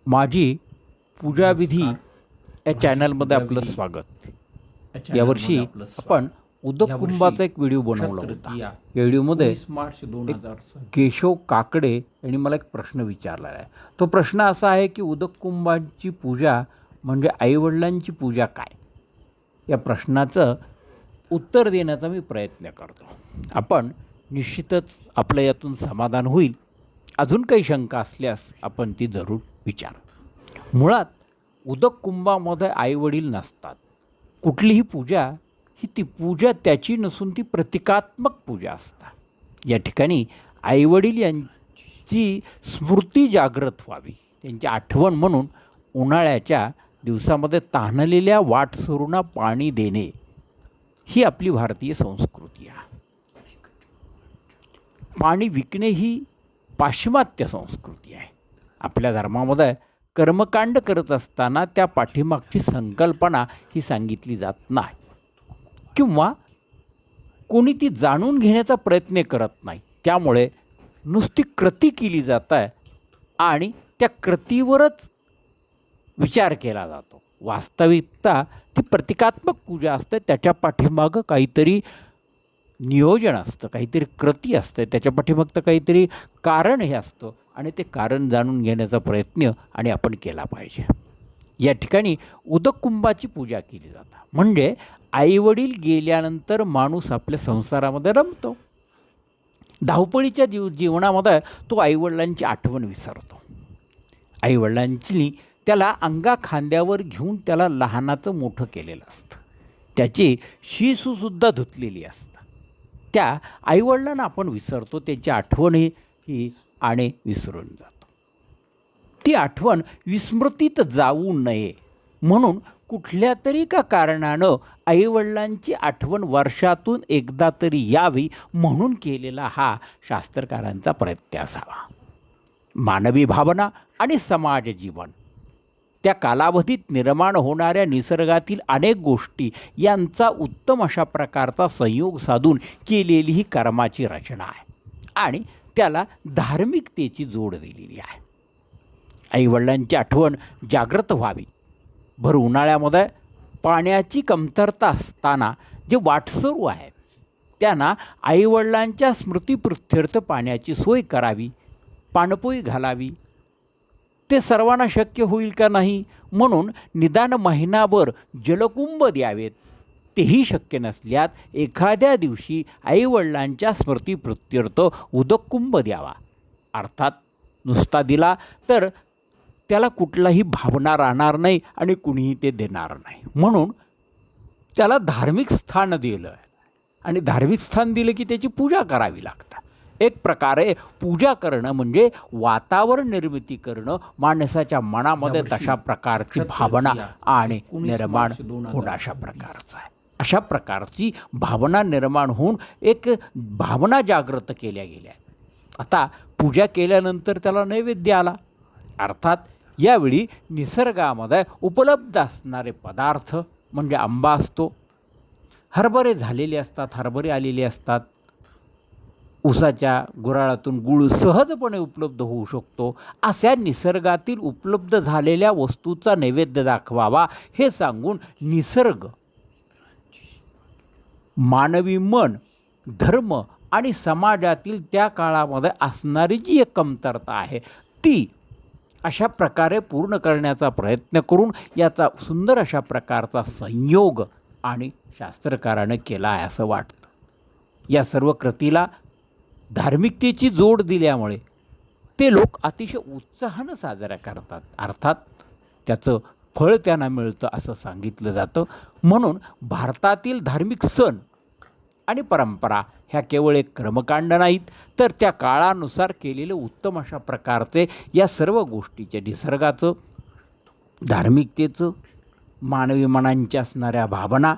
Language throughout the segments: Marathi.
माझी पूजाविधी नमस्कार. या माझी चॅनलमध्ये आपलं पूजाविधी स्वागत. या चॅनलमध्ये यावर्षी आपलं स्वागत. आपण उदक यावर्षी कुंभाचा एक व्हिडिओ बनवला होता. तृतीया, या व्हिडिओमध्ये 19 मार्च 2026. केशव काकडे यांनी मला एक प्रश्न विचारला आहे. तो प्रश्न असा आहे की उदक कुंभाची पूजा म्हणजे आईवडिलांची पूजा काय? या प्रश्नाचं उत्तर देण्याचा मी प्रयत्न करतो. आपण निश्चितच आपल्या यातून समाधान होईल. अजून काही शंका असल्यास आपण ती जरूर विचार. मुळात उदक कुंभामध्ये आईवडील नसतात. कुठलीही पूजा ही ती पूजा त्याची नसून ती प्रतिकात्मक पूजा असतात. या ठिकाणी आईवडील यांची स्मृती जागृत व्हावी, त्यांची आठवण म्हणून उन्हाळ्याच्या दिवसामध्ये तहानलेल्या वाटसरूंना पाणी देणे ही आपली भारतीय संस्कृती आहे. पाणी विकणे ही पाश्चिमात्य संस्कृती आहे. आपल्या धर्मामध्ये कर्मकांड करत असताना त्या पाठीमागची संकल्पना ही सांगितली जात नाही किंवा कोणी ती जाणून घेण्याचा प्रयत्न करत नाही. त्यामुळे नुसती कृती केली जात आहे आणि त्या कृतीवरच विचार केला जातो. वास्तविकता ती प्रतिकात्मक पूजा असते. त्याच्या पाठीमागं काहीतरी नियोजन असतं, काहीतरी कृती असते, त्याच्या पाठीमागचं काहीतरी कारण हे असतं आणि ते कारण जाणून घेण्याचा प्रयत्न आणि आपण केला पाहिजे. या ठिकाणी उदक कुंभाची पूजा केली जाते. म्हणजे आईवडील गेल्यानंतर माणूस आपल्या संसारामध्ये रमतो. धावपळीच्या जीवनामध्ये तो आईवडिलांची आठवण विसरतो. आईवडिलांची त्याला अंगा खांद्यावर घेऊन त्याला लहानाचं मोठं केलेलं असतं. त्याची शीसूसुद्धा धुतलेली असतं. त्या आईवडिलांना आपण विसरतो, त्यांची आठवणी ही आणि विसरून जातो. ती आठवण विस्मृतीत जाऊ नये म्हणून कुठल्या तरी का कारणानं आईवडिलांची आठवण वर्षातून एकदा तरी यावी म्हणून केलेला हा शास्त्रकारांचा प्रयत्न असावा. मानवी भावना आणि समाज जीवन, त्या कालावधीत निर्माण होणाऱ्या निसर्गातील अनेक गोष्टी यांचा उत्तम अशा प्रकारचा संयोग साधून केलेली ही कर्माची रचना आहे आणि त्याला धार्मिकतेची जोड दिलेली आहे. आईवडिलांची आठवण जागृत व्हावी. भर उन्हाळ्यामध्ये पाण्याची कमतरता असताना जे वाटसरू आहेत त्यांना आईवडिलांच्या स्मृतिप्रित्यर्थ पाण्याची सोय करावी, पाणपोई घालावी. ते सर्वांना शक्य होईल का नाही म्हणून निदान महिनाभर जलकुंभ द्यावेत. तेही शक्य नसल्यास एखाद्या दिवशी आईवडिलांच्या स्मृतिप्रित्यर्थ उदककुंभ द्यावा. अर्थात नुसता दिला तर त्याला कुठलाही भावना राहणार नाही आणि कुणीही ते देणार नाही. म्हणून त्याला धार्मिक स्थान दिलं आणि धार्मिक स्थान दिलं की त्याची पूजा करावी लागते. एक प्रकारे पूजा करणं म्हणजे वातावरण निर्मिती करणं, माणसाच्या मनामध्ये तशा प्रकारची भावना आणि निर्माण होणं अशा प्रकारचं आहे. अशा प्रकारची भावना निर्माण होऊन एक भावना जागृत केल्या गेल्या. आता पूजा केल्यानंतर त्याला नैवेद्य आला. अर्थात यावेळी निसर्गामध्ये उपलब्ध असणारे पदार्थ म्हणजे आंबा असतो, हरभरे झालेले असतात, हरभरे आलेले असतात, ऊसाच्या गुऱ्हाळातून गूळ सहजपणे उपलब्ध होऊ शकतो. अशा निसर्गातील उपलब्ध झालेल्या वस्तूचा नैवेद्य दाखवावा हे सांगून निसर्ग, मानवी मन, धर्म आणि समाजातील त्या काळामध्ये असणारी जी एक कमतरता आहे ती अशा प्रकारे पूर्ण करण्याचा प्रयत्न करून याचा सुंदर अशा प्रकारचा संयोग आणि शास्त्रकारानं केला आहे असं वाटतं. या सर्व कृतीला धार्मिकतेची जोड दिल्यामुळे ते लोक अतिशय उत्साहानं साजरा करतात. अर्थात त्याचं फळ त्यांना मिळतं असं सांगितलं जातं. म्हणून भारतातील धार्मिक सण आणि परंपरा ह्या केवळ एक कर्मकांड नाहीत, तर त्या काळानुसार केलेले उत्तम अशा प्रकारचे या सर्व गोष्टीचे, निसर्गाचं, धार्मिकतेचं, मानवी मनांच्या असणाऱ्या भावना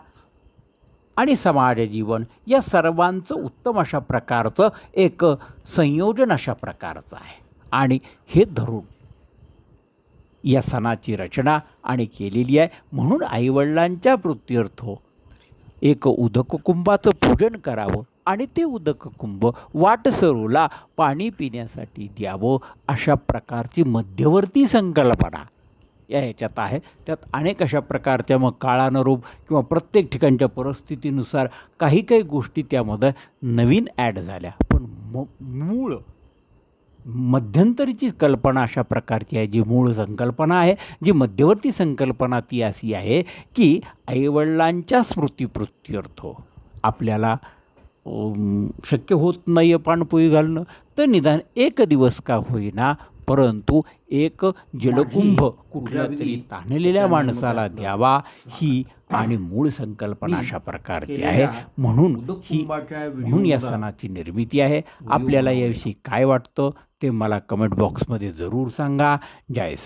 आणि समाज जीवन या सर्वांचं उत्तम अशा प्रकारचं एक संयोजन अशा प्रकारचं आहे. आणि हे धरून या सणाची रचना आणि केलेली आहे. म्हणून आईवडिलांच्या प्रीत्यर्थ एक उदक कुंभाचं पूजन करावं आणि ते उदक कुंभ वाटसरूला पाणी पिण्यासाठी द्यावं अशा प्रकारची मध्यवर्ती संकल्पना या ह्याच्यात आहे. त्यात अनेक अशा प्रकारच्या मग काळानुरूप किंवा प्रत्येक ठिकाणच्या परिस्थितीनुसार काही काही गोष्टी त्यामध्ये नवीन ॲड झाल्या, पण मूळ मध्यंतरीची कल्पना अशा प्रकारची आहे. जी मूळ संकल्पना आहे, जी मध्यवर्ती संकल्पना ती अशी आहे की आईवडिलांच्या स्मृतिप्रीत्यर्थ आपल्याला शक्य होत नाही आहे पाणपोई घालणं, तर निदान एक दिवस का होईना परंतु एक जलकुंभ कुठल्या तरी ताणलेल्या माणसाला द्यावा ही आणि मूळ संकल्पना अशा प्रकारची आहे. म्हणून या सणाची निर्मिती आहे. आपल्याला याविषयी काय वाटतं ते मला कमेंट बॉक्समध्ये जरूर सांगा. जय